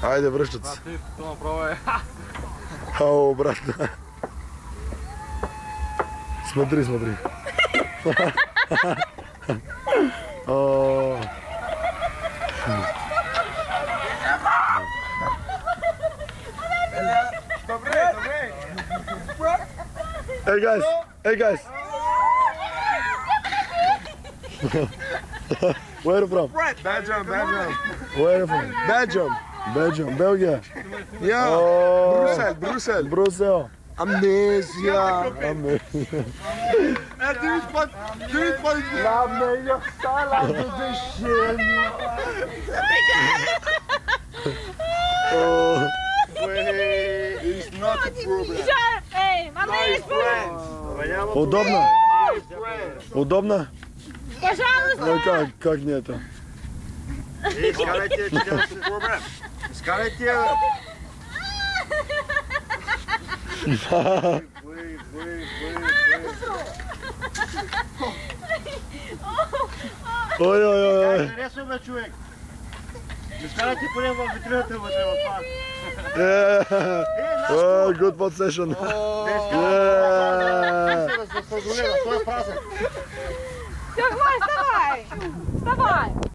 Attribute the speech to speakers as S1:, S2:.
S1: Айде, връщат се.
S2: Ти, това направо е.
S1: Ау, обратно. Смотри, смотри.
S3: Добре, добре.
S1: Hey guys, hey guys. Where are you from?
S3: Belgium, Belgium.
S1: Where are you from?
S3: Belgium.
S1: Belgium, Belgium.
S3: Yeah.
S1: Oh.
S3: Brussels, Brussels.
S1: Brussels.
S3: Amnesia.
S1: Amazing.
S3: La melhor salada do gênio.
S1: Oh.
S3: It's not a problem.
S4: Ей, мама е
S1: Удобно? Удобно?
S4: Пожалуйста.
S1: Ну как не это?
S3: Скажите, что это проблем. Скажите.
S1: Ой-ой-ой.
S3: Интересно бе, човек. Не скарайте поне в витрината вътре в това.
S1: Oh, good pot session. Yeah.
S3: Той е празен.
S4: Давай, вставай. Вставай.